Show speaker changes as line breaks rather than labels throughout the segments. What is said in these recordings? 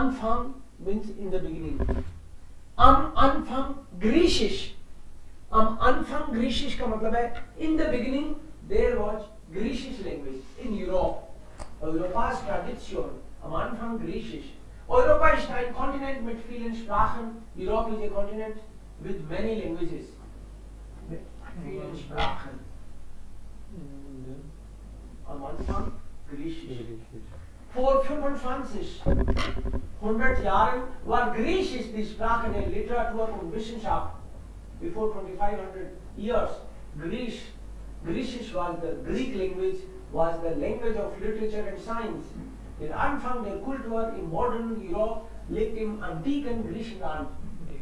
Anfang means in the beginning. Am Anfang Griechisch. Am Anfang Griechisch का मतलब है in the beginning there was Griechisch language in Europe. Europas Tradition. Am Anfang Griechisch. Europa ist ein Kontinent mit vielen Sprachen. Europe is a continent with many languages. Mit vielen Sprachen. Am Anfang Griechisch. Vor 100 Jahren war Griechisch die Sprache der Literatur und Wissenschaft. Before 2500 years, Griechisch was the Greek language, was the language of literature and science. Der Anfang der Kultur im modern Europe liegt im antiken Griechenland.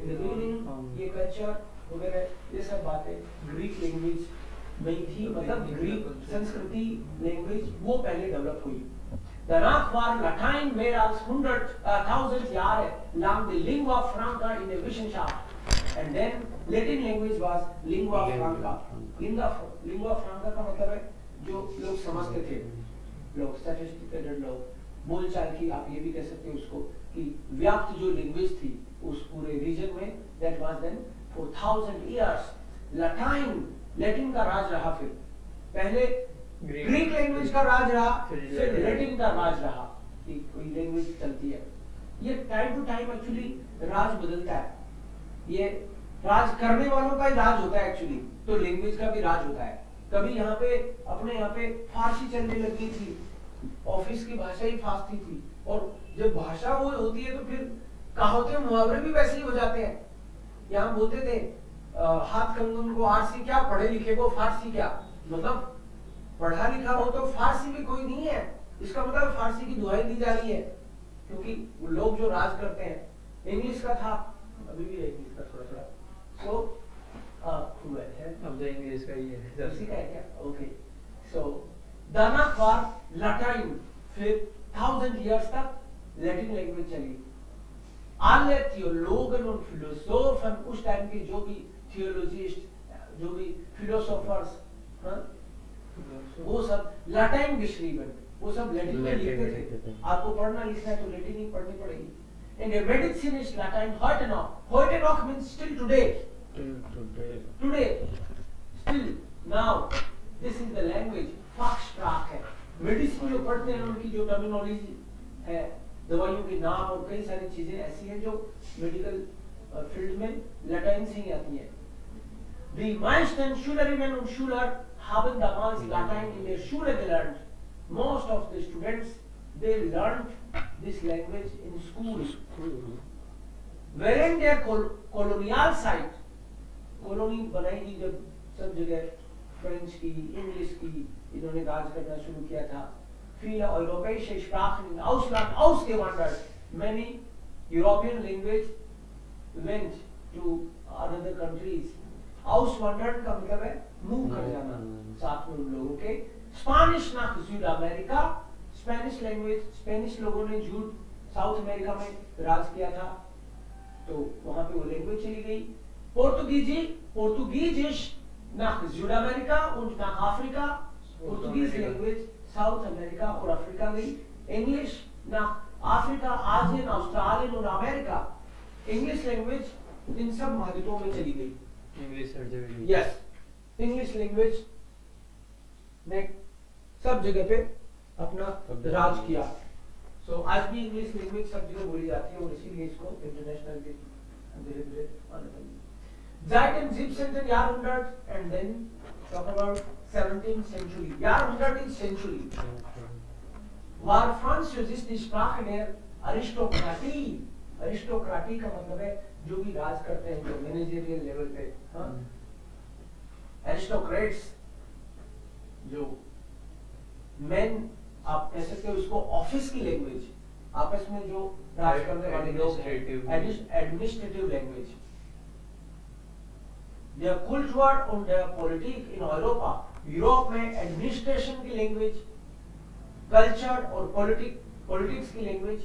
In the beginning, ये culture वगैरह ये सब बातें Greek language में थी, मतलब Greek संस्कृति language वो पहले डेवलप हुई. Danach war Latein mehr als 100,000 Jahre lang die Lingua Franca in der Wissenschaft. And then Latin language was Lingua Franca. Lingua Franca का मतलब है जो लोग समझते थे, लोग sophisticated लोग, बोलचाल की आप ये भी कह सकते हो उसको कि व्याप्त जो लैंग्वेज थी उस पूरे रीजन में, that was then for 1000 years. Latin का राज रहा, फिर पहले ग्रीक लैंग्वेज का राज रहा, फिर लैटिन का राज रहा कि कोई लैंग्वेज चलती है. ये टाइम टू टाइम एक्चुअली राज बदलता है. ये राज करने वालों का ही राज होता है एक्चुअली, तो लैंग्वेज का भी राज होता है. कभी यहाँ पे अपने यहाँ पे फारसी चलने लगी थी, ऑफिस की भाषा ही फारसी थी, और जब भाषा वो होती है तो फिर कहावतें मुहावरे भी वैसे ही हो जाते हैं. यहाँ बोलते थे हाथ कंगन को आरसी क्या, पढ़े लिखे को फारसी क्या. मतलब पढ़ा लिखा हो तो फारसी भी कोई नहीं है, इसका मतलब फारसी की दुहाई दी जा रही है, क्योंकि लोग जो राज करते हैं. इंग्लिश का था, अभी भी इंग्लिश का थोड़ा थोड़ा सो हुआ है, अब तो इंग्लिश का ही है, उसी का है क्या. ओके, सो danach war Latein, फिर 1000 years तक लैटिन लैंग्वेज चली. alle Theologen und Philosophen उस टाइम के जो भी थियोलॉजिस्ट, जो भी फिलोसोफर्स, वो सब लैटिन geschrieben, वो सब लैटिन में लिखते थे. आपको पढ़ना लिखना है तो लैटिन ही पढ़नी पड़ेगी. And the medicine is Latin. Heute noch. Heute noch means still today. Today. Still now. This is the language. Fachsprache. Medicine जो पढ़ते हैं उनकी जो टर्मिनोलॉजी है, दवाइयों के नाम और कई सारी चीजें ऐसी हैं जो मेडिकल फील्ड में लैटिन से ही आती हैं. Die meisten Schülerinnen und Schüler haben damals Latein in der Schule gelernt. Most of the students, they learned this language in school. Während der Kolonialzeit, colony बनाई जब सब जगह फ्रेंच की, इंग्लिश की इन्होंने राज करना शुरू किया था. Viele europäische Sprachen im Ausland ausgewandert. Many European language went to other countries. Auswandern का मतलब है मूव कर जाना साथ में उन लोगों के. Spanish nach Südamerika. Spanish language, Spanish लोगों ने जूट साउथ अमेरिका में राज किया था, तो वहां पे वो लैंग्वेज चली गई. पोर्तुगीजिश nach Südamerika und nach Afrika. Portuguese language south America और अफ्रीका गई. English nach Africa, ASEAN, Australian और अमेरिका. इंग्लिश लैंग्वेज इन सब महाद्वीपों में चली गई. इंग्लिश यस, इंग्लिश लैंग्वेज ने सब जगह पे अपना राज किया. सो आज भी इंग्लिश लैंग्वेज सब जगह बोली जाती है और इसीलिए इसको इंटरनेशनल भी धीरे-धीरे आने लगी. Seit dem 17. Jahrhundert and then talk about 17th century. Jahrhundert is century. War Französisch die Sprache der Aristokratie. Aristokratie का मतलब है जो भी राज करते हैं, जो मैनेजरियल लेवल पे, एरिस्टोक्रेट्स, जो मेन, आप कह सकते हो इसको ऑफिस की लैंग्वेज, आपस में जो राज करने वाले लोग हैं, administrative language. Der Kultur und der Politik in Europa. Europe में एडमिनिस्ट्रेशन की लैंग्वेज, कल्चर और पॉलिटिक्स की लैंग्वेज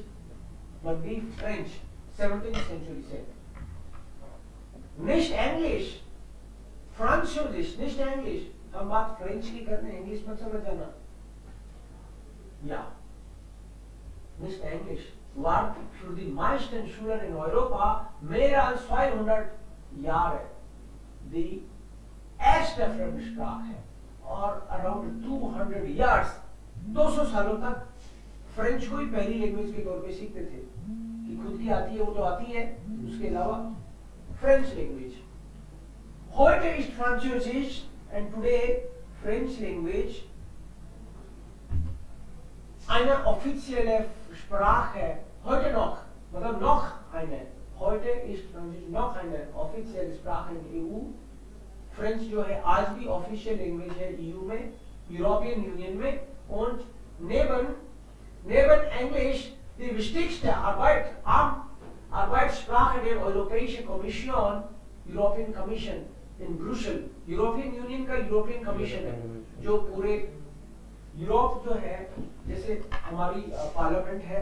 बन गई फ्रेंच 17th सेंचुरी से. Nicht Englisch, Französisch, nicht English. हम बात फ्रेंच की करते हैं, इंग्लिश मत समझ जाना. या nicht Englisch, war für die meisten Schüler in Europa mehr als 200 Jahre die erste Fremdsprache और अराउंड 200 years 200 सालों तक फ्रेंच को ही पहली लैंग्वेज के तौर पे सीखते थे कि खुद की आती है वो तो आती है, उसके अलावा French language heute ist Französisch and today French language eine offizielle Sprache heute noch मतलब noch eine heute ist Französisch noch eine offizielle Sprache in der EU French जो है आज भी ऑफिशियल लैंग्वेज है ईयू में यूरोपियन यूनियन में und neben Englisch die wichtigste Arbeitssprache der Europäischen Kommission European Commission in Brüssel European union का European commission है जो पूरे यूरोप जो है जैसे हमारी पार्लियामेंट है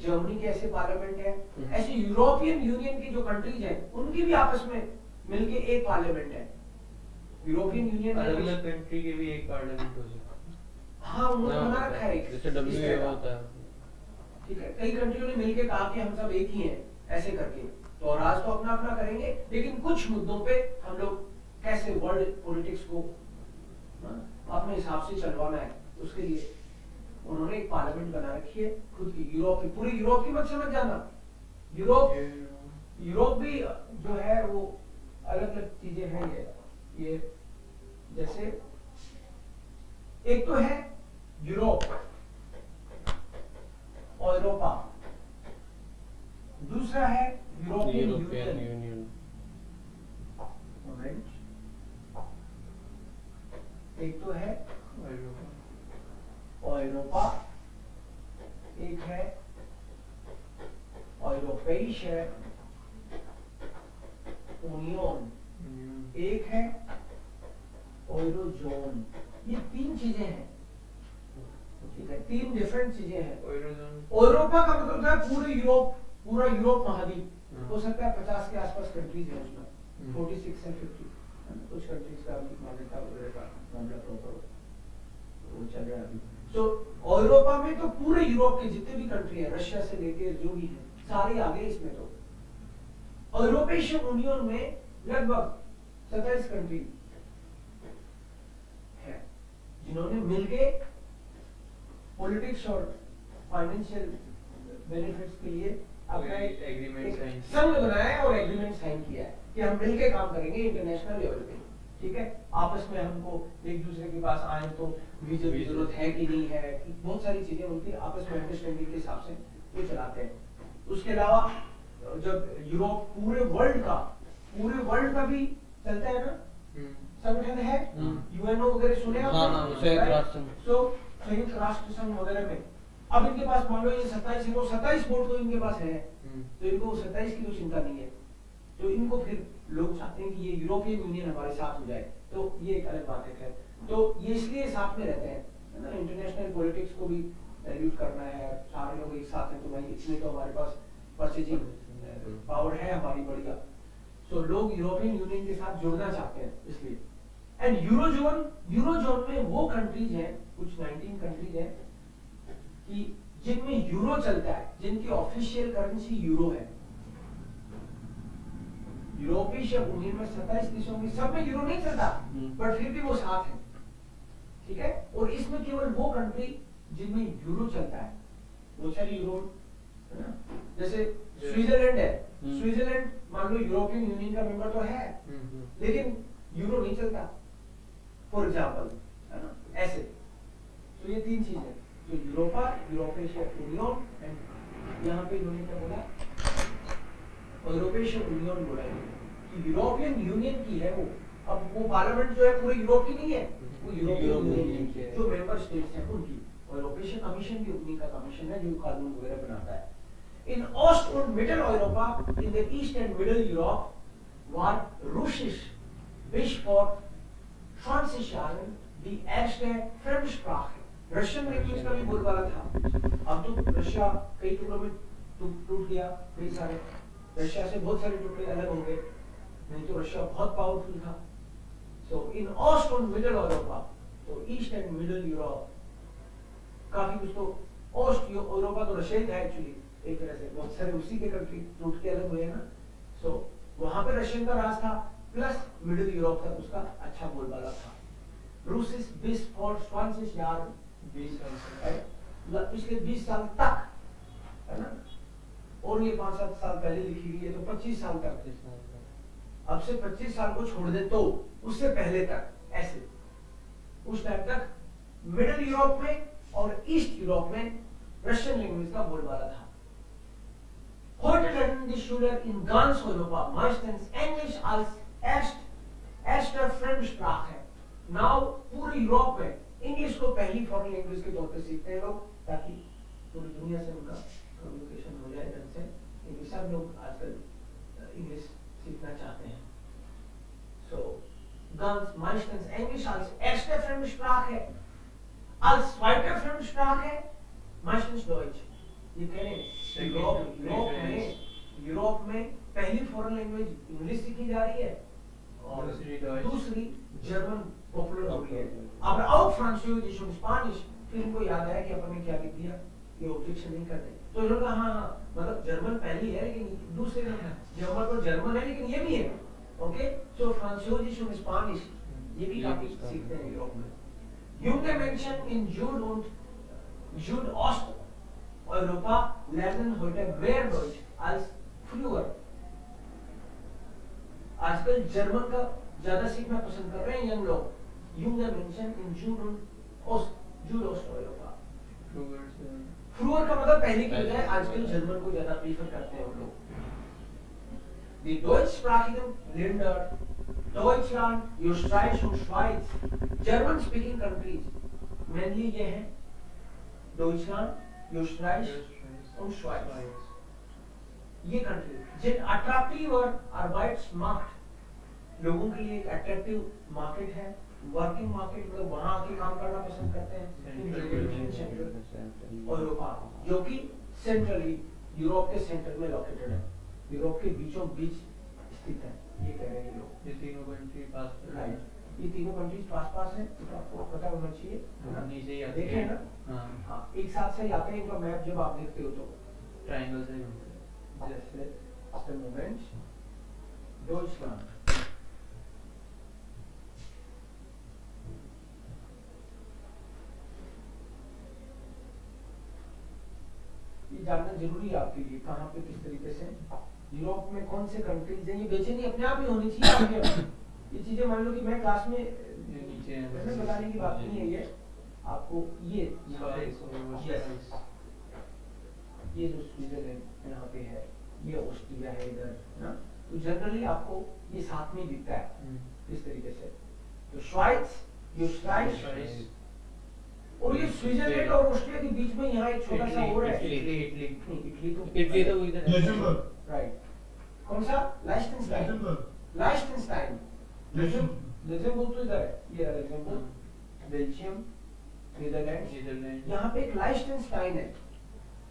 जर्मनी के ऐसे पार्लियामेंट है ऐसे यूरोपियन यूनियन की जो कंट्रीज हैं उनकी भी आपस में मिलके एक पार्लियामेंट है यूरोपियन यूनियन
अलग-अलग कंट्री के भी एक पार्लियामेंट हो सकता है।
हाँ उन्होंने बना रखा है
जैसे डब्ल्यूए होता है।
ठीक है कई कंट्रियों ने मिलके कहा कि हम सब एक ही हैं ऐसे करके तो राज तो अपना अपना करेंगे लेकिन कुछ मुद्दों पे हम लोग कैसे वर्ल्ड पॉलिटिक्स को अपने हिसाब से चलवाना है उसके लिए उन्होंने एक पार्लियामेंट बना रखी है खुद की यूरोप की पूरी यूरोप की मत समझ जाना यूरोप भी जो है वो अलग अलग चीजें हैं ये जैसे एक तो है यूरोप यूरोपा दूसरा है यूरोपियन यूनियन एक तो है यूरोपा एक है यूरोपीय यूनियन एक है यूरोजोन ये तीन चीजें हैं ठीक है तीन डिफरेंट चीजें हैं यूरोपा का मतलब होता है पूरा यूरोप महाद्वीप हो सकता है 50 के आसपास कंट्रीज हैं उसमें 46 से 50 कुछ कंट्रीज का भी मान्यता वगैरह का मामला प्रॉपर वो चल रहा है अभी तो यूरोपा में तो पूरे यूरोप के जितने भी कंट्री है रशिया से लेके जो भी है सारे आ गए इसमें तो यूरोपियन यूनियन में लगभग 27 कंट्री है जिन्होंने मिलके पॉलिटिक्स और फाइनेंशियल बेनिफिट्स के लिए अपना एक संघ बनाया है और एग्रीमेंट साइन किया है कि हम मिलके काम करेंगे इंटरनेशनल लेवल पे ठीक है आपस में हमको एक दूसरे के पास आए तो वीजा की जरूरत है कि नहीं है बहुत सारी चीजें उनकी आपस में अंडरस्टैंडिंग के हिसाब से वो चलाते हैं उसके अलावा जब यूरोप पूरे वर्ल्ड का भी चलता है ना संगठन है यूएनओ वगैरह सुने आप संयुक्त राष्ट्र संघ वगैरह में अब इनके पास मान लो ये 27 वोट तो इनके पास है तो इनको 27 की तो चिंता नहीं है तो इनको फिर लोग चाहते हैं कि ये यूरोपियन यूनियन हमारे साथ हो जाए तो ये एक अलग बात है तो ये इसलिए साथ में रहते हैं है ना इंटरनेशनल पॉलिटिक्स को भी डाइल्यूट करना है सारे लोग एक साथ हैं तो भाई इसमें तो हमारे पास परचेजिंग पावर है हमारी बढ़िया तो लोग यूरोपियन यूनियन के साथ जुड़ना चाहते हैं इसलिए एंड यूरोजोन में वो कंट्रीज हैं कुछ 19 कंट्रीज हैं कि जिनमें यूरो चलता है जिनकी ऑफिशियल करेंसी यूरो है यूरोपीय यूनियन में 27 देशों में सब में यूरो नहीं चलता बट फिर भी वो साथ है ठीक है और इसमें केवल वो कंट्री जिनमें यूरो चलता है वो सारी यूरोप जैसे स्विट्जरलैंड है स्विट्जरलैंड मान लो यूरोपियन यूनियन का मेंबर तो है लेकिन यूरो नहीं चलता फॉर एग्जांपल है ना ऐसे तो ये तीन चीजें तो यूरोपा यूरोपियन यूनियन एंड यहाँ पे इन्होंने क्या बोला यूरोपियन यूनियन बोला है कि यूरोपियन यूनियन की है वो अब वो पार्लियामेंट जो है पूरे यूरोप की नहीं है वो यूरोपियन यूनियन की जो मेंबर स्टेट्स हैं उनकी और यूरोपियन कमीशन भी उन्हीं का कमीशन है जो कानून वगैरह बनाता है In Ost und Mitteleuropa, in the East and Middle Europe, war Russisch bis vor 20 Jahren die erste Fremdsprache. Russian language का भी बोलबाला था अब तो रशिया कई टुकड़ों में टूट गया कई सारे रशिया से बहुत सारे टुकड़े अलग हो गए नहीं तो रशिया बहुत पावरफुल था सो इन ऑस्ट और मिडल यूरोपा तो ईस्ट एंड मिडल यूरोप काफी कुछ तो ओस्ट यूरोपा तो रशिया ही था एक्चुअली, एक तरह से बहुत सारे उसी के कंट्री टूट के अलग हुए हैं ना। सो वहां पे रशियन का राज था, प्लस मिडिल यूरोप तक उसका अच्छा बोलबाला था। रूसिस bis vor 20 Jahren,
20 साल से
पिछले 20 साल तक, है ना, और ये 5-7 साल पहले लिखी गई है तो 25 साल तक।
25 साल तक।
अब से 25 साल को छोड़ दे तो उससे पहले तक ऐसे, उस टाइम तक मिडिल यूरोप में और ईस्ट यूरोप में रशियन लैंग्वेज का बोलबाला था। Heute werden die Schüler in ganz Europa meistens Englisch als erste Fremdsprache. Now पूरे यूरोप में इंग्लिश को पहली फॉरेन लैंग्वेज के तौर पे सीखते हैं लोग, ताकि पूरी दुनिया से उनका कम्युनिकेशन हो जाए ढंग से, क्योंकि सब लोग आजकल इंग्लिश सीखना चाहते हैं। So ganz meistens Englisch als erste Fremdsprache, als zweite Fremdsprache meistens Deutsch. ये कह रहे हैं यूरोप में पहली फॉरेन लैंग्वेज इंग्लिश सीखी जा रही है और दूसरी जर्मन पॉपुलर हो रही है। अब आओ फ्रांसीसी और स्पेनिश, फिर इनको याद आया कि अपन ने क्या लिख दिया, ये ऑब्जेक्शन नहीं करते, तो इन्होंने कहा हाँ मतलब जर्मन पहली है लेकिन दूसरे जर्मन तो जर्मन है लेकिन ये भी है। ओके, सो फ्रांसीसी और स्पेनिश ये भी काफी सीखते हैं यूरोप में। Junge Menschen in Süd- und Südost-Europa lernen heute mehr Deutsch als früher. आजकल जर्मन का ज्यादा सीखना पसंद कर रहे हैं यंग लोग। Junge Menschen in Südost-Europa. फ्रूअर का मतलब पहले की बजाय आजकल जर्मन को ज्यादा प्रीफर करते हैं लोग। Die deutschsprachigen Länder Deutschland, Österreich und Schweiz, German speaking countries, mainly ये हैं Deutschland, Österreich und Schweiz। ये कंट्री जिन अट्रैक्टिव और Arbeitsmarkt, लोगों के लिए एक अट्रैक्टिव मार्केट है, वर्किंग मार्केट, मतलब वहां आके काम करना पसंद करते हैं। यूरोपा जो कि सेंट्रली यूरोप के सेंटर में लोकेटेड है, यूरोप के बीचों बीच स्थित है, ये कह रहे हैं लोग।
ये तीनों कंट्री पास
राइट, ये तीनों कंट्रीज पास है, तो आपको पता होना चाहिए।
नीचे ही आते
देखें
हैं
ना, हाँ एक साथ से आते हैं, इनका मैप जब आप देखते हो तो
ट्रायंगल से घूमते हैं।
जैसे मोमेंट डॉइचलैंड, ये जानना जरूरी है आपके लिए, कहाँ पे किस तरीके से यूरोप में कौन से कंट्रीज हैं। ये बेचैनी अपने आप ही होनी चाहिए आपके। ये चीजें मान लो कि मैं क्लास में
नीचे
बताने की बात नहीं है, ये आपको ये ये जो स्विट्जरलैंड यहाँ पे है, ये ऑस्ट्रिया है इधर ना, तो जनरली आपको ये साथ में दिखता है इस तरीके से। तो श्वाइट्स, यूस्ट्राइच और ये स्विट्जरलैंड और ऑस्ट्रिया के बीच में यहाँ एक छोटा सा और है, इटली तो
इधर
राइट। कौन सा? लाइechtenstein, लग्जमबर्ग तो इधर है, ये लग्जमबर्ग, बेल्जियम, नीदरलैंड, यहाँ पे एक लाइechtenstein है,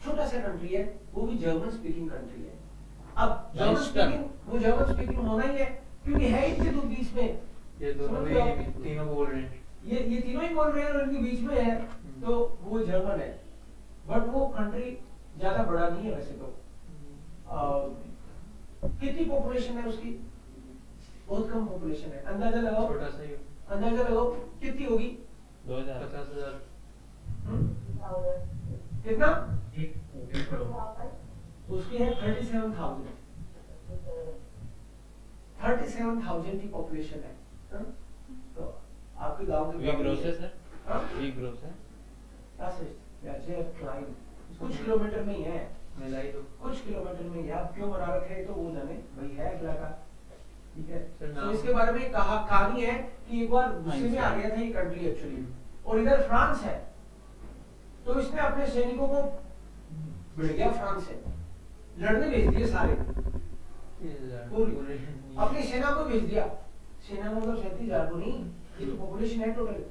छोटा सा कंट्री है, वो भी जर्मन स्पीकिंग कंट्री है। अब जर्मन स्पीकिंग होना ही है क्योंकि है इनके दो बीच में,
ये दोनों तीनों बोल रहे हैं,
ये तीनों ही बोल रहे हैं और इनके बीच में है, तो वो जर्मन है। बट वो कंट्री ज्यादा बड़ा नहीं है वैसे तो। कितनी पॉपुलेशन है उसकी? बहुत कम पॉपुलेशन है, अंदाजा लगाओ,
छोटा सा ही,
अंदाजा लगाओ कितनी होगी?
50,000
कितना? उसकी है 37,000 की पॉपुलेशन है। तो आपके गांव के कुछ किलोमीटर में ही है,
मिलाई तो
कुछ किलोमीटर में ही है। अब क्यों बना रखे हैं तो वो जाने, भाई है अगला का, ठीक है। तो इसके बारे में कहानी है कि एक बार गुस्से में आ गया था ये कंट्री एक्चुअली, और इधर फ्रांस है, तो इसने अपने सैनिकों को भिड़ गया फ्रांस से, लड़ने भेज दिए सारे, अपनी सेना को भेज दिया। सेना में मतलब 37,000 को नहीं, ये तो पॉपुलेशन है टोटल।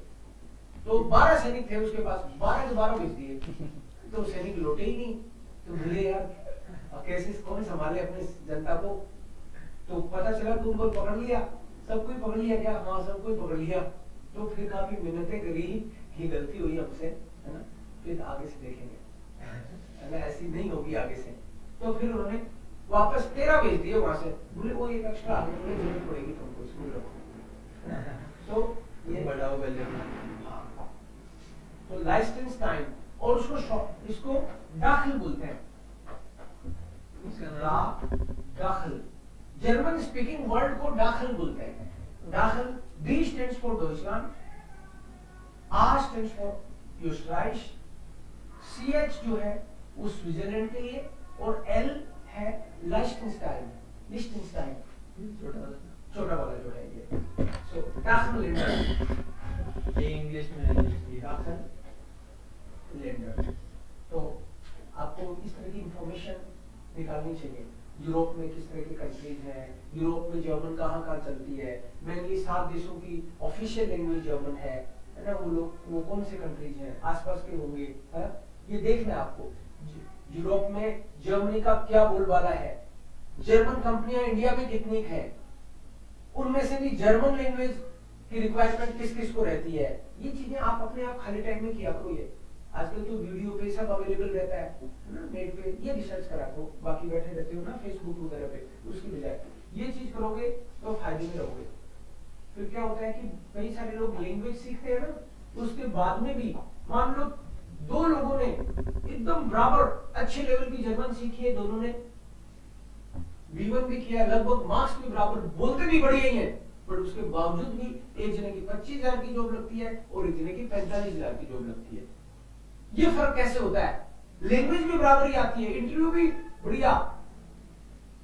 तो 12 सैनिक थे उसके पास, 12 के 12 भेज दिए, तो सैनिक लौटे ही नहीं। तो बोले यार कैसे कौन संभाले अपनी जनता को, तो पता चला कि उनको पकड़ लिया, सबको ही पकड़ लिया। क्या? हाँ सबको ही पकड़ लिया। तो फिर काफी मिन्नतें करी कि गलती हुई हमसे, है ना, फिर आगे से देखेंगे। अगर ऐसी नहीं होगी आगे से, तो फिर उन्होंने वापस 13 भेज दिए वहां से, बोले वो एक एक्स्ट्रा आगे बोले जरूरत पड़ेगी तुमको इसमें रखो। तो ये
बढ़ाओ पहले।
हाँ। तो लाइसेंस्टाइन, और इसको दाखिल बोलते हैं,
इसका नाम
दाखिल, जर्मन स्पीकिंग वर्ल्ड को दाखिल बोलते हैं। दाखिल, D stands for Deutschland, R stands for Österreich, CH जो है वो स्विट्जरलैंड के लिए, और L है लाइechtenstein, लिechtenstein, छोटा वाला जो है ये। सो दाखिल लेंडर,
ये इंग्लिश में है ये।
दाखिल लेंडर। तो आपको इस तरह की इंफॉर्मेशन निकालनी चाहिए। यूरोप में किस तरह की कंट्रीज हैं, यूरोप में जर्मन कहाँ चलती है, मेनली 7 देशों की ऑफिशियल लैंग्वेज जर्मन है ना, वो कौन से कंट्रीज हैं, आसपास के होंगे, है ये देखना है आपको। यूरोप में जर्मनी का क्या बोलबाला है, जर्मन कंपनियां इंडिया में कितनी है, उनमें से भी जर्मन लैंग्वेज की रिक्वायरमेंट किस किस को रहती है, ये चीजें आप अपने आप खाली टाइम में किया करो। ये आजकल तो वीडियो पे सब अवेलेबल रहता है ना नेट पे, ये रिसर्च करा करो, बाकी बैठे रहते हो ना फेसबुक वगैरह पे, उसकी बजाय ये चीज करोगे तो फायदे में रहोगे। फिर क्या होता है कि कई सारे लोग लैंग्वेज सीखते हैं ना, उसके बाद में भी मान लो 2 लोगों ने एकदम बराबर अच्छे लेवल की जर्मन सीखी है, दोनों ने B1 भी किया, लगभग मार्क्स भी बराबर, बोलते भी बढ़िया ही है, पर उसके बावजूद भी एक जने की 25,000 की जॉब लगती है और एक जने की 45,000 की जॉब लगती है। ये फर्क कैसे होता है? लैंग्वेज भी बराबर ही आती है, इंटरव्यू भी बढ़िया,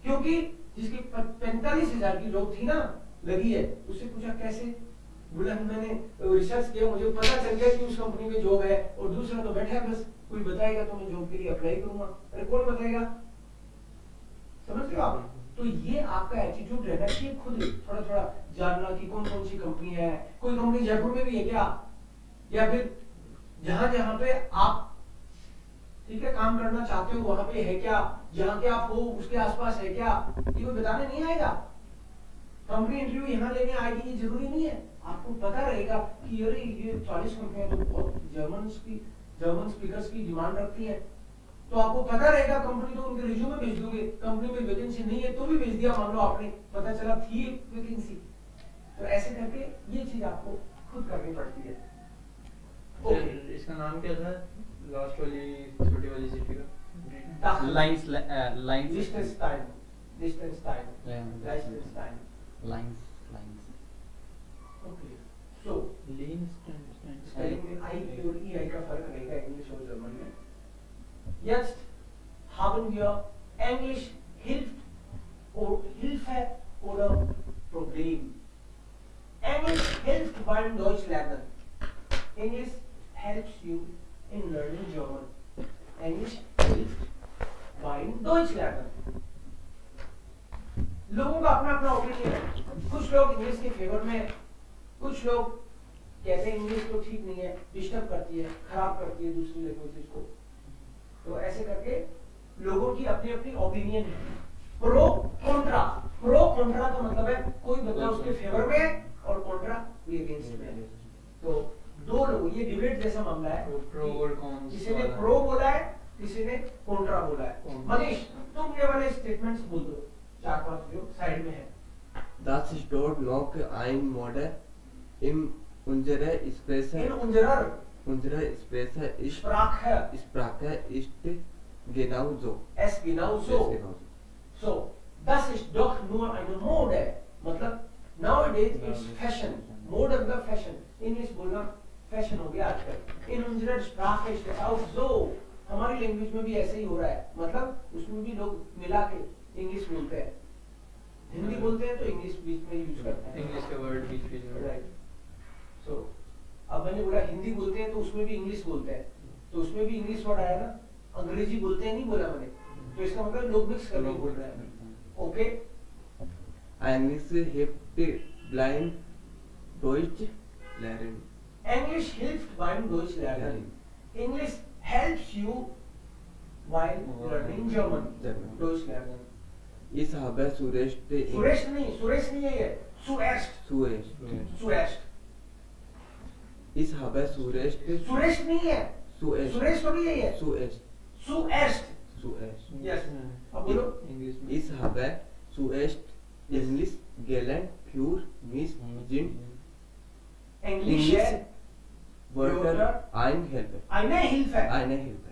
क्योंकि जिसकी 45,000 की जॉब थी ना लगी है, उससे पूछा कैसे, बोला मैंने रिसर्च किया, मुझे पता चल गया कि उस कंपनी में जॉब है, और दूसरा तो बैठा है बस, कोई बताएगा तो मैं जॉब के लिए अप्लाई करूंगा, अरे कौन बताएगा, समझ रहे हो आप? तो ये आपका एटीट्यूड रहना चाहिए, खुद थोड़ा थोड़ा जानना कि कौन कौन सी कंपनी है, कोई कंपनी जयपुर में भी है क्या, या फिर जहां जहां पे आप ठीक है काम करना चाहते हो वहां पे है क्या, जहां के आप हो उसके आसपास है क्या, ये कोई बताने नहीं आएगा। कंपनी इंटरव्यू यहाँ लेने आएगी ये जरूरी नहीं है, आपको पता रहेगा कि अरे ये 40 कंपनियां तो बहुत जर्मन स्पीकर्स की डिमांड रखती है, तो आपको पता रहेगा, कंपनी तो उनके रिज्यूमे भेज दोगे, कंपनी में वैकेंसी नहीं है तो भी भेज दिया, मान लो आपने, पता चला थी वैकेंसी, तो ऐसे करके ये चीज आपको खुद करनी पड़ती है।
इसका नाम क्या था लास्ट वाली छोटी वाली सिटी का?
लाइंस
लिechtenstein ओके। सो स्पेलिंग में आई और ई आई का फर्क रहेगा इंग्लिश और जर्मन में। Jetzt haben wir Englisch Hilfe oder Problem. English hilft beim Deutsch lernen. English helps you in learning German. English hilft beim Deutsch lernen. लोगों का अपना अपना ओपिनियन है, कुछ लोग इंग्लिश के फेवर में, कुछ लोग कहते हैं इंग्लिश तो ठीक नहीं है, डिस्टर्ब करती है, खराब करती है दूसरी लैंग्वेजेस को। तो ऐसे करके लोगों की अपनी अपनी ओपिनियन है। प्रो कॉन्ट्रा, प्रो कॉन्ट्रा का मतलब है कोई बंदा उसके फेवर में है और कॉन्ट्रा अगेंस्ट में है। तो 2 लोग, ये डिबेट जैसा मामला है,
प्रो और कॉन्स,
किसी ने प्रो बोला है, किसी ने कॉन्ट्रा बोला है। मनीष तुम ये वाले स्टेटमेंट्स बोल दो, 4-5 जो साइड में है।
Das ist dort noch ein Mode in unserer Sprache.
In unserer
Unsere Sprache ist
Sprache
ist genauso.
es genauso.
Es genauso.
So, das ist doch nur eine Mode. मतलब nowadays it's fashion. Mode मतलब fashion. English बोलना fashion हो गया आजकल। In unserer Sprache ist es auch so. हमारी language में भी ऐसे ही हो रहा है, मतलब उसमें भी लोग मिला के इंग्लिश बोलते हैं, हिंदी बोलते हैं तो इंग्लिश बीच में यूज करते हैं,
इंग्लिश के वर्ड बीच में।
राइट। सो अब मैंने बोला हिंदी बोलते हैं तो उसमें भी इंग्लिश बोलते हैं, तो उसमें भी इंग्लिश वर्ड आया ना, अंग्रेजी बोलते हैं नहीं बोला मैंने, तो इसका मतलब लोग मिक्स करके बोल रहे हैं। Okay,
English hilft blind Deutsch lernen.
English hilft beim Deutsch lernen. English helps you while learning German. Deutsch lernen.
Ich habe Suresh
Suresh नहीं है ये, Suresh
Suresh. Ich habe Suresh
Suresh नहीं है,
Suresh
सुरेश तो नहीं है ये,
Suresh
zuerst.
zuerst.
Yes. अब बोलो.
इंग्लिश में
Ich habe zuerst
Yes.
Englisch gelernt für mich sind
English
English
है.
Wörter
Wörter.
Einhilfe.
Eine Hilfe.
Eine Hilfe.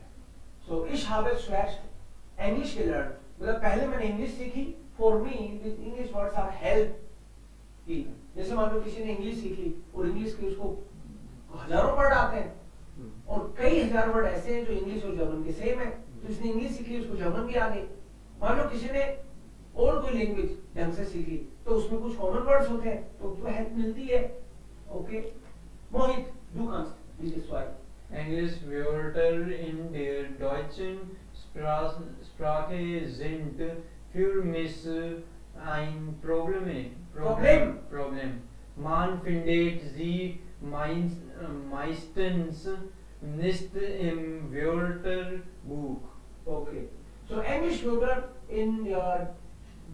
So ich habe zuerst English gelernt. मतलब पहले मैंने इंग्लिश सीखी. For me, these English words are help की. जैसे मान लो किसी ने इंग्लिश सीख ली और इंग्लिश के उसको हजारों वर्ड आते हैं और कई हजार वर्ड ऐसे हैं जो इंग्लिश और जर्मन के सेम है. तो इसने इंग्लिश सीखी उसको जर्मन भी आ गई. मान लो किसी ने और कोई लैंग्वेज ढंग से सीखी तो उसमें कुछ कॉमन वर्ड्स होते हैं तो उसको हेल्प मिलती है. Okay Mohit du kannst dieses zwei.
English Wörter in der deutschen Sprache sind für mich ein Problem. Man findet sie meistens nicht im Wörterbuch.
Okay. So English Wörter in der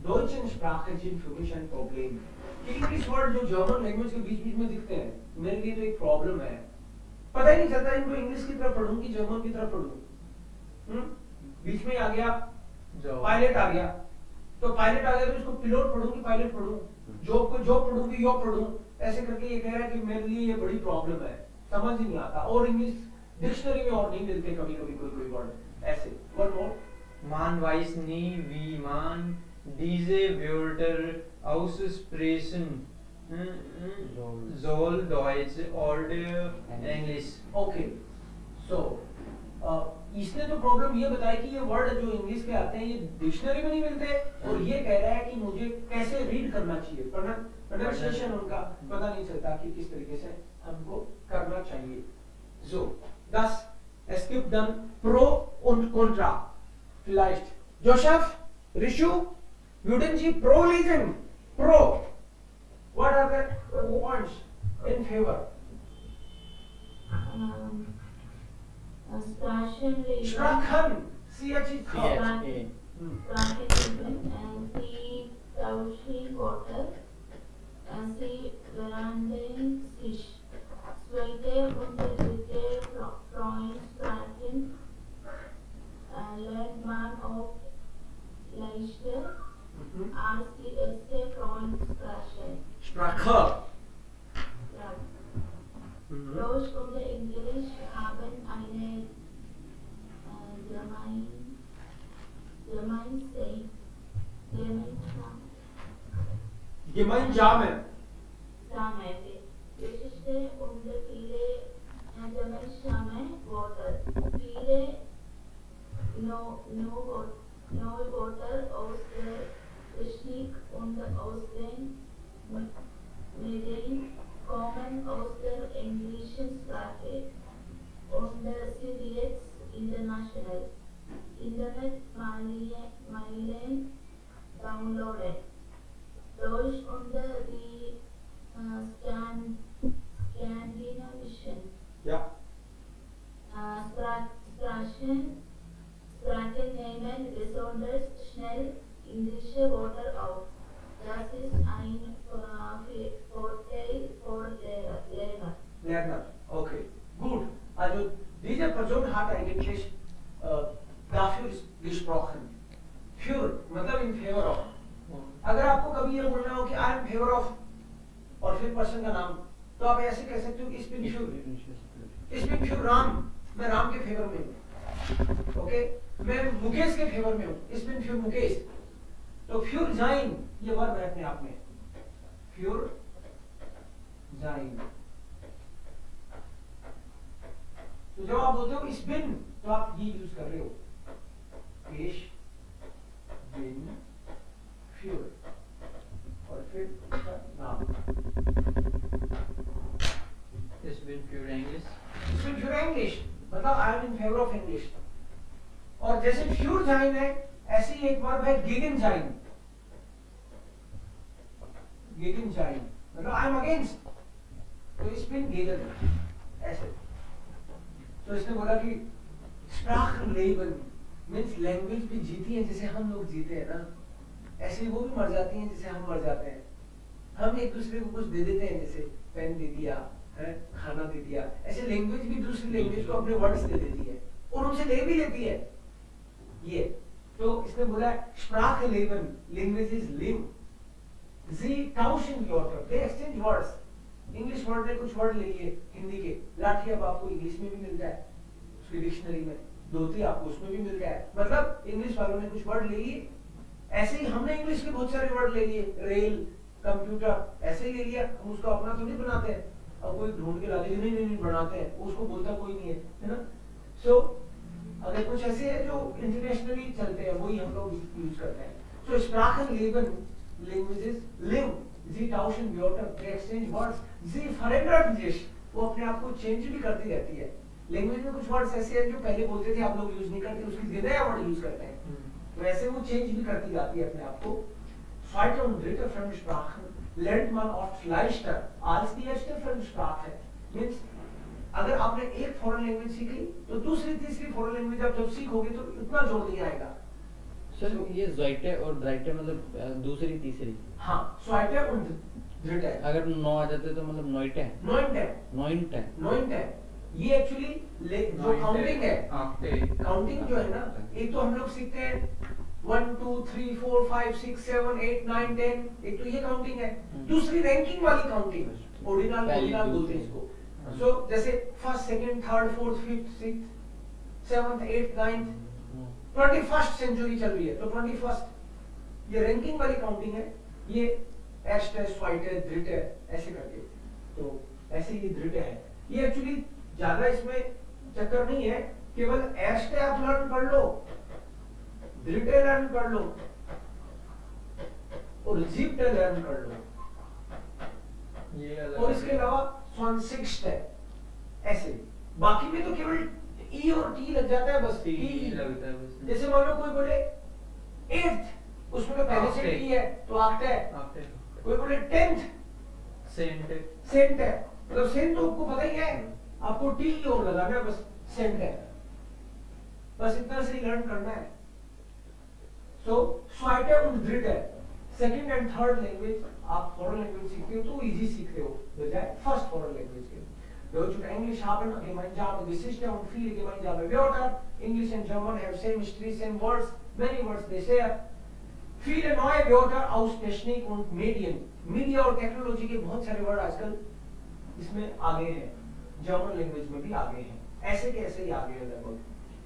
deutschen Sprache sind für mich ein Problem. English word जो German language के बीच बीच में दिखते हैं मेरे लिए तो एक problem है. पता ही नहीं चलता इनको इंग्लिश की तरफ पढ़ूं कि जर्मन की तरफ पढ़ूं. बीच में आ गया पायलट आ गया तो पायलट आ गया तो इसको पिलोट पढ़ूं कि पायलट पढ़ूं. जॉब को जॉब पढ़ूं कि जॉब पढ़ूं. ऐसे करके ये कह रहा है कि मेरे लिए ये बड़ी प्रॉब्लम है. समझ ही नहीं आता. और इंग्लिश डिक्शनरी में और नहीं मिलते कभी कभी कोई वर्ड ऐसे. One more.
Man weiß nie, wie man diese Wörter aussprechen soll, Deutsch oder English.
Okay so इसने तो प्रॉब्लम ये बताया कि ये वर्ड जो इंग्लिश के आते हैं ये डिक्शनरी में नहीं मिलते और ये कह रहा है कि मुझे कैसे रीड करना चाहिए. प्रोनाउंसिएशन उनका पता नहीं चलता कि किस तरीके से हमको करना चाहिए. So das es gibt dann Pro und Contra. Vielleicht Joseph, Rishu, würden Sie Pro lesen? Pro. What are the points in favor?
Sprachen leben.
Sprachen. CH.
Sprachen leben and sie tauschen Worte. Sie verhandeln sich. Zweite und dritte Freundsprachen lernt man auch leichter als die erste Freundsprache.
Sprache.
Ja. Deutsch und Englisch haben eine
Gemeinsame.
Geschichte und viele gemeinsame Worte. Viele neue Worte aus der Technik und aus den Medien kommen aus der englischen Sprache und sind jetzt international. Internetmeilen downloaded. Deutsch und die skandinavischen
Ja.
Sprachen nehmen besonders schnell englische Wörter auf. Das ist ein Vorteil für Lerner.
Okay. Gut. Also diese Person hat eigentlich dafür gesprochen. Für मतलब in favor of. अगर आपको कभी ये बोलना हो कि I am favor of और फिर पर्सन का नाम तो आप ऐसे कह सकते हो कि इस बिन फ्यूर राम. मैं राम के फेवर में हूँ. ओके. मैं मुकेश के फेवर में हूँ. इस बिन फ्यूर मुकेश. तो फ्यूर जाइन ये वर्ब है अपने आप में. फ्यूर जाइन. तो जब आप बोलते हो इस बिन तो आप ये यूज कर रहे हो. इश बिन फ्यूर और फिर उसका नाम.
This will pure English.
इस बिन फ्यूर इंग्लिश मतलब I am in favour of English. और जैसे फ्यूर जाइन है ऐसे ही एक वर्ब है गेगन जाइन. गेगन जाइन मतलब आई एम अगेंस्ट. तो इस बिन गेगन ऐसे. तो इसने बोला कि Sprachenleben मीन्स लैंग्वेज भी जीती है जैसे हम लोग जीते हैं ना. ऐसे ही वो भी मर जाती हैं जैसे हम मर जाते हैं. हम एक दूसरे को कुछ दे देते हैं जैसे पेन दे दिया है खाना दे दिया. ऐसे लैंग्वेज भी दूसरी लैंग्वेज को अपने वर्ड्स दे देती है और उनसे ले भी लेती है. ये तो इसने बोला Sprache leben, languages live. Sie tauschen Wörter, they exchange words. English word ने कुछ वर्ड ले लिए हिंदी के, लाठी अब आपको इंग्लिश में भी मिलता है उसकी डिक्शनरी में, धोती आपको उसमें भी मिलता है, मतलब इंग्लिश वालों ने कुछ वर्ड ले लिए, ऐसे ही हमने इंग्लिश के बहुत सारे वर्ड ले लिए, रेल, कंप्यूटर, ऐसे ही ले लिया, हम उसको अपना तो नहीं बनाते हैं, अब कोई ढूंढ के ला दे नहीं बनाते हैं, उसको बोलता कोई नहीं है ना। सो अगर कुछ ऐसे है जो इंटरनेशनली चलते हैं वही हम लोग यूज करते हैं। सो Sprachen leben, languages live. Sie tauschen Wörter, they exchange words. Sie verändern sich. वो अपने आप को चेंज भी करती रहती है। लैंग्वेज में कुछ वर्ड्स ऐसे हैं जो पहले बोलते थे आप लोग यूज नहीं करते, उसकी जगह नया वर्ड यूज करते हैं, तो ऐसे वो चेंज भी करती जाती है अपने आप को। Zweite und dritte Fremdsprachen lernt man oft leichter als die erste Fremdsprache. Means अगर आपने एक फॉरेन लैंग्वेज सीखी तो दूसरी तीसरी फॉरेन लैंग्वेज आप जब सीखोगे तो इतना जोर नहीं आएगा।
सर ये ज़्वाइटे और ब्राइटे मतलब दूसरी तीसरी?
हाँ, स्वाइटे और ड्रिटे।
अगर नौ आ जाते तो मतलब नॉइटे? नॉइंटे।
नॉइंटे। ये एक्चुअली जो काउंटिंग है, काउंटिंग जो है ना, एक तो हम लोग सीखते हैं 1 2 3 4 5 6 7 8 9 10, एक तो ये काउंटिंग है। दूसरी रैंकिंग वाली काउंटिंग, ऑर्डिनल बोलते हैं इसको। सो जैसे first, second, third, fourth, fifth, sixth, seventh, eighth, ninth, 21st century चल रही है तो 21st ये रैंकिंग वाली काउंटिंग है। ये एस्ट है, स्वाइट है, ड्रिट है, ऐसे करके, तो ऐसे ये ड्रिट है। ये एक्चुअली ज्यादा इसमें चक्कर नहीं है, केवल एस्ट है आप लर्न कर लो, ड्रिट है लर्न कर लो और जिप्ट है लर्न कर लो, ये और इसके अलावा सिक्स्थ है, ऐसे। बाकी में तो केवल ई और टी लग जाता है, बस टी लगता है बस। जैसे मान लो कोई बोले एट्थ, उसमें तो पहले से टी है तो आक्ट है। कोई बोले टेंथ, सेंट है, मतलब सेंट तो आपको पता ही है, आपको टी और लगाना है बस, सेंट है, बस इतना से लर्न करना है। सो स्वाइटे und dritte, second and third language आप फॉरेन लैंग्वेज सीखते हो तो इजी सीखते हो बजाय फर्स्ट फॉरेन लैंग्वेज के। Deutsch und Englisch haben gemeinsame Geschichte und viele gemeinsame Wörter. English and German have same history, same words, many words they share. viele neue Wörter aus Technik und Medien. Media और technology के बहुत सारे word आजकल इसमें आ गए हैं, German language में भी आ गए हैं, ऐसे के ऐसे ही आ गए हैं लगभग,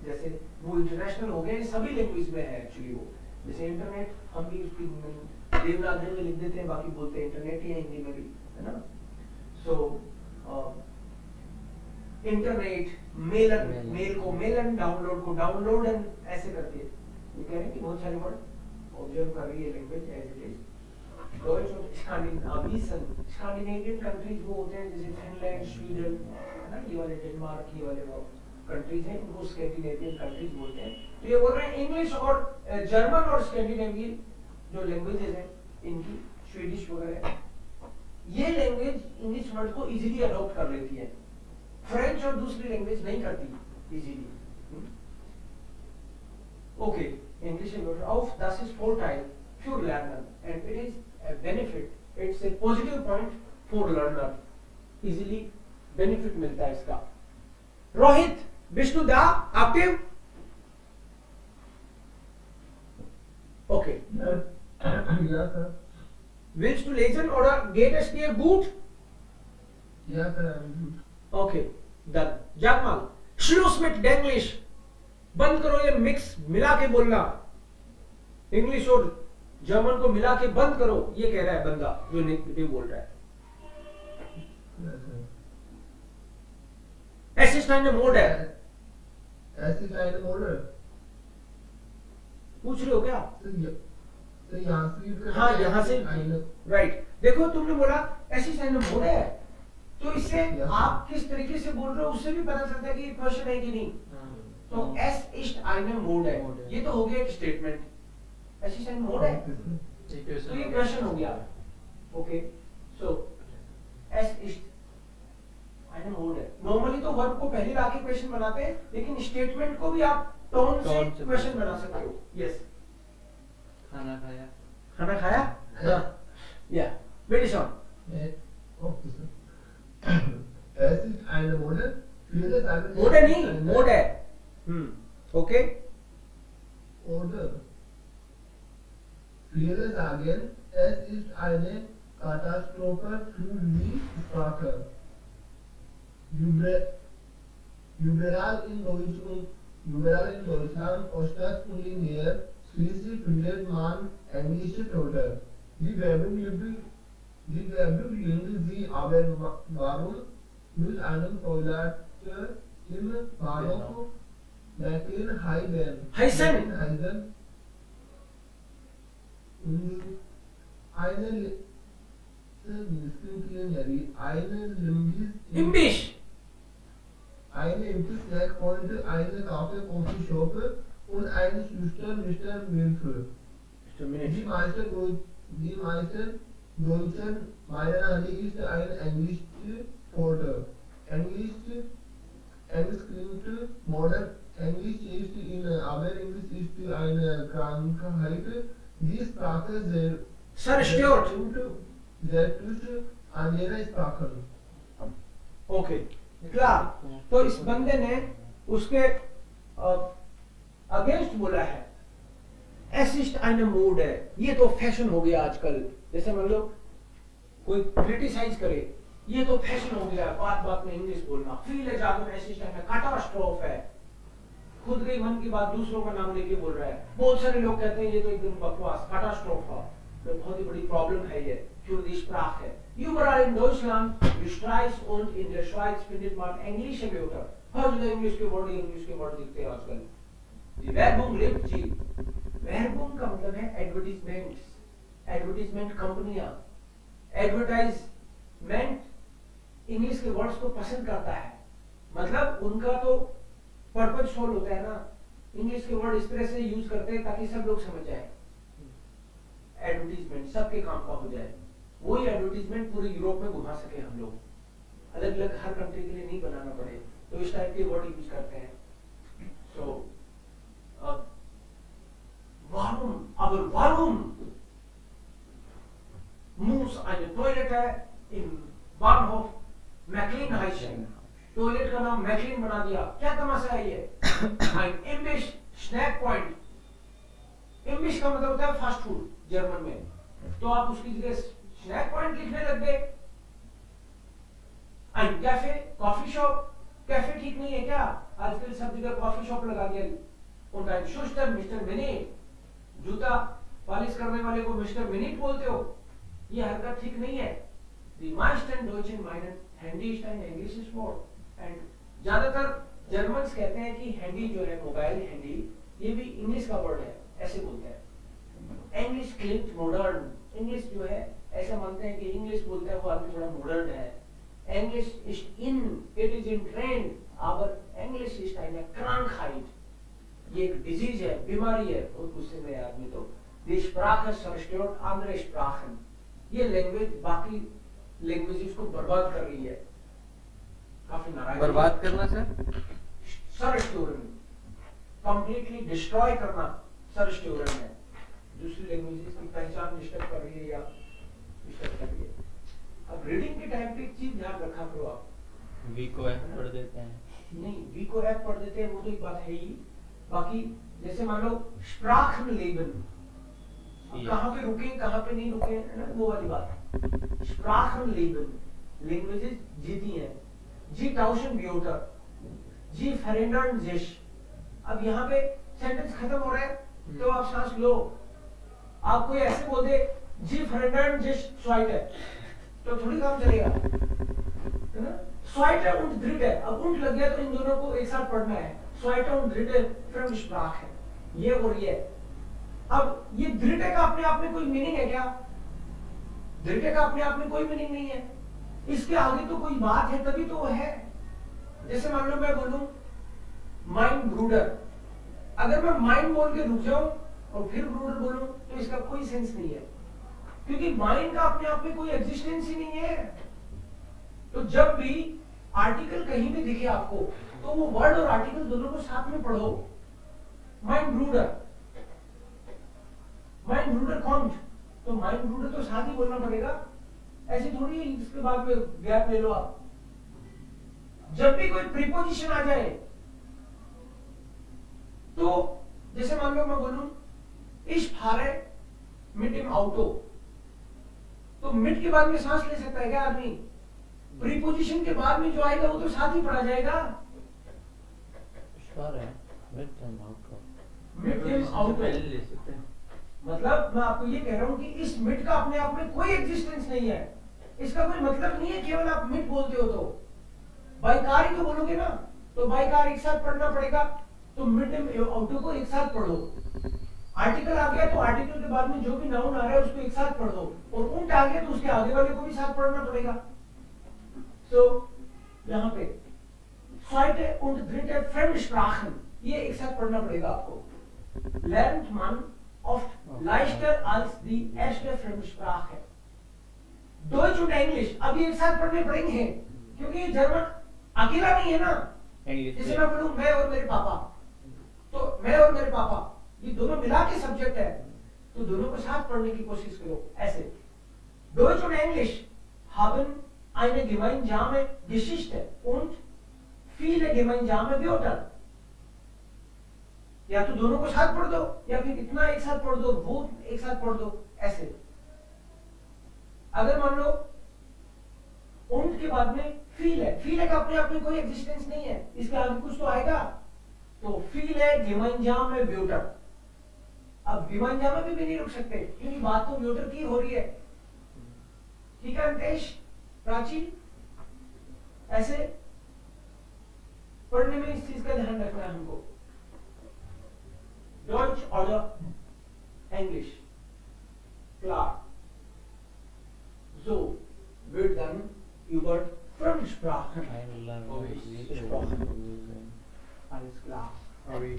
जैसे वो इंटरनेशनल हो गए, सभी लैंग्वेज में है एक्चुअली वो। जैसे इंटरनेट हम भी उसकी देवनागरी में लिख देते हैं, बाकी बोलते हैं इंटरनेट ही है हिंदी में भी, है ना। सो इंटरनेट, मेलन, मेल को मेलन, डाउनलोड को डाउनलोडन, ऐसे करके ये कह रहे हैं कि बहुत सारे वर्ड ऑब्जर्व कर रही है language as it is. Deutsch und Scandinavian countries वो होते हैं जैसे फिनलैंड, स्वीडन, है ना, ये वाले डेनमार्क, ये वाले वो कंट्रीज हैं, उनको स्कैंडिनेवियन कंट्रीज बोलते हैं। तो ये बोल रहे हैं इंग्लिश और जर्मन और स्कैंडिनेवियन जो लैंग्वेजेस हैं इनकी, स्वीडिश वगैरह, ये लैंग्वेज इंग्लिश वर्ड को इजीली अडॉप्ट कर लेती है, फ्रेंच और दूसरी लैंग्वेज नहीं करती easily. Okay, English auf das ist Vorteil für Lerner and it is a benefit, it's a positive point for learner, easily benefit मिलता है इसका। रोहित, विष्णु दा active? Okay.
Ja, sir.
Willst du lesen oder geht es dir gut?
Ja, sir, I'm good.
Okay, done. Jamal, Schluss mit Denglisch. बंद करो ये mix मिला के बोलना, इंग्लिश और जर्मन को मिला के बंद करो, ये कह रहा है बंदा जो नेगेटिव बोल रहा है।
Yes, sir.
असिस्टेंट मोड है,
Assistant order.
पूछ रहे हो क्या?
तो यहाँ से यूज करना
हाँ,
है?
यहाँ से
I know.
राइट। देखो तुमने बोला असिस्टेंट मोड है, तो इससे
Yes, sir.
आप किस तरीके से बोल रहे हो उससे भी पता चलता है कि ये क्वेश्चन है कि नहीं। तो एस इस्ट आइनर मोड है, ये तो हो गया एक स्टेटमेंट, असिस्टेंट मोड है तो ये क्वेश्चन हो गया। ओके, सो एस इस्ट आइनर मोड है। नॉर्मली तो वर्ब को पहले लाके क्वेश्चन बनाते हैं, लेकिन स्टेटमेंट को भी आप टोन से क्वेश्चन बना सकते हो। यस,
खाना खाया?
खाना खाया? हाँ, या very short.
Okay, sir. Assistant order.
Mode है नहीं, मोड है। Okay,
Order. Viele sagen, es ist eine Katastrophe für die Sprache. Überall in Deutschland, Oststadt und in der Schließlich findet man englische Wörter. Die Werbung liegen sie aber warum mit einem Toilette im Bahnhof Meckenheim
Heißen.
und
Imbish.
eine Snack Point, eine Kaffee Coffee Shop und eine Schüster Mr. Milf. Die meisten Deutschen meinen, Honey ist ein englisches Wort. Englisch klingt modern, Englisch ist aber Englisch ist eine Krankheit. Die Sprache
Zerstört.
zerstört andere Sprachen.
Okay क्लार तो इस बंदे ने उसके against बोला है assist eine mood है ये तो फैशन हो गया आजकल जैसे मान लो कोई क्रिटिसाइज करे ये तो फैशन हो गया बात बात में इंग्लिश बोलना फील है जादू एसिस्ट है कैटास्ट्रोफ है खुद के मन की बात दूसरों का नाम लेके बोल रहा है बहुत सारे लोग कहते हैं ये तो एकदम बकवास कैटास्ट्रोफ है तो बहुत ही बड़ी प्रॉब्लम है ये für die Sprache. Überall in Deutschland, Österreich und in der Schweiz findet man englische Wörter. हर जगह इंग्लिश के वर्ड दिखते हैं आजकल. Die Werbung lebt जी. Werbung का मतलब है एडवर्टाइजमेंट्स, एडवर्टाइजमेंट कंपनियां, एडवर्टाइजमेंट इंग्लिश के वर्ड्स को पसंद करता है. मतलब उनका तो पर्पज सोल होता है ना. इंग्लिश के वर्ड इस तरह से यूज करते हैं ताकि सब लोग समझ जाए. एडवर्टाइजमेंट सबके काम का हो जाए. वही एडवर्टाइजमेंट पूरे यूरोप में घुमा सके हम लोग. अलग अलग हर कंट्री के लिए नहीं बनाना पड़े तो इस टाइप के वर्ड यूज करते हैं. सो warum muss eine Toilette im Bahnhof Mecklin-Heißen? Toilet का नाम मैकलिन बना दिया. क्या तमाशा है ये? ein Imbiss Snack Point. Imbiss का मतलब होता है फास्ट फूड जर्मन में. तो आप उसकी जगह स्नैक पॉइंट लिखने लग गए. ein cafe coffee shop. Cafe ठीक नहीं है क्या? आजकल सब जगह कॉफी शॉप लगा दिया. und ein Schuster mister mini. जूता पॉलिश करने वाले को मिस्टर मिनी बोलते हो. ये हरकत ठीक नहीं है. Die meisten Deutschen meinen Handy ist ein englisches Wort. and ज्यादातर जर्मन्स कहते हैं कि हैंडी जो है मोबाइल हैंडी ये भी इंग्लिश का वर्ड है ऐसे बोलते हैं. English Clint modern. इंग्लिश जो है ऐसा मानते हैं कि इंग्लिश बोलता है वो आदमी थोड़ा मॉडर्न है. English is in it is in trend aber English ist eine Krankheit. ये एक डिजीज है बीमारी है. बहुत गुस्से में आदमी तो die Sprache zerstört andere Sprachen. ये लैंग्वेज बाकी लैंग्वेजेस को बर्बाद कर रही है. काफी नाराज
बर्बाद करना सर
सरस्टोरन कंप्लीटली डिस्ट्रॉय करना सरस्टोरन है. दूसरी लैंग्वेजेस की पहचान डिस्टर्ब कर रही है या डिस्टर्ब कर रही है. अब रीडिंग के टाइम पे एक चीज ध्यान रखा करो आप.
वी को एफ पढ़ देते हैं.
नहीं वी को एफ पढ़ देते हैं वो तो एक बात है ही. बाकी जैसे मान लो Sprachenleben कहाँ पे रुके कहाँ पे नहीं रुके है ना वो वाली बात. Sprachenleben लैंग्वेजेस जीती हैं. जी tauschen Wörter जी verändern sich. अब यहाँ पे सेंटेंस खत्म हो रहा है तो आप सांस लो. आप कोई ऐसे बोल दे जी verändern sich zweite तो थोड़ी काम चलेगा है ना. zweite und dritte अब und लग गया तो इन दोनों को एक साथ पढ़ना है. zweite und dritte Fremdsprache ये और ये. अब ये dritte का अपने आप में कोई मीनिंग है क्या? dritte का अपने आप में कोई मीनिंग नहीं है. इसके आगे तो कोई बात है तभी तो है. जैसे मान लो मैं बोलूं mein Bruder. अगर मैं माइन बोल के रुक जाऊं और फिर ब्रूडर बोलूं तो इसका कोई सेंस नहीं है क्योंकि माइन का अपने आप में कोई एग्जिस्टेंस ही नहीं है. तो जब भी आर्टिकल कहीं भी दिखे आपको तो वो वर्ड और आर्टिकल दोनों को साथ में पढ़ो. mein Bruder kommt तो mein Bruder तो साथ ही बोलना पड़ेगा. ऐसे थोड़ी है इसके बाद में गैप ले लो आप. जब भी कोई प्रीपोजिशन आ जाए तो जैसे मान लो मैं बोलूं इस फारे मिट im Auto, तो मिट के बाद में सांस ले सकता है क्या आदमी? प्रीपोजिशन के बाद में जो आएगा वो तो साथ ही पढ़ा जाएगा।
श्योर है मिड एंड आउट
मिट im Auto
पहले ले सकते हैं।
मतलब मैं आपको ये कह रहा हूं कि इस मिट का अपने आप में कोई एग्जिस्टेंस नहीं है, इसका कोई मतलब नहीं है, केवल आप मिट बोलते हो तो। बाई कार ही तो बोलोगे ना, तो बाई कार एक साथ पढ़ना पड़ेगा, तो मिड im Auto को एक साथ पढ़ो। आर्टिकल आ गया तो आर्टिकल के बाद में जो भी नाउन आ रहा है उसको एक साथ पढ़ दो, और ऊंट आ गया तो उसके आगे वाले को भी साथ पढ़ना पड़ेगा। तो यहाँ पे Zweite und dritte Fremdsprachen, ये एक साथ पढ़ना पड़ेगा आपको। Lernt man oft leichter als die erste Fremdsprache। Deutsch und English अब ये एक साथ पढ़ने पड़ेंगे, क्योंकि ये जर्मन अकेला नहीं है ना। जैसे मैं बोलूं मैं और मेरे पापा, तो मैं और मेरे पापा ये दोनों मिला के सब्जेक्ट है, तो दोनों को साथ पढ़ने की कोशिश करो ऐसे। Deutsch und English haben eine gemeinsame Geschichte und viele gemeinsame Wörter। या तो दोनों को साथ पढ़ दो, या फिर इतना एक साथ पढ़ दो, वो एक साथ पढ़ दो ऐसे। अगर मान लो und के बाद में feel है, feel का अपने आप में कोई एग्जिस्टेंस नहीं है, इसके आगे कुछ तो आएगा, तो feel है gemeinsame Wörter। अब gemeinsame भी नहीं रुक सकते, क्योंकि बात तो Wörter की हो रही है। ठीक है अंतेश, प्राची, ऐसे पढ़ने में इस चीज का ध्यान रखना है हमको। Deutsch oder Englisch? Klar. So wird dann über Fremdsprachen
I love
gesprochen. Alles klar.
Are we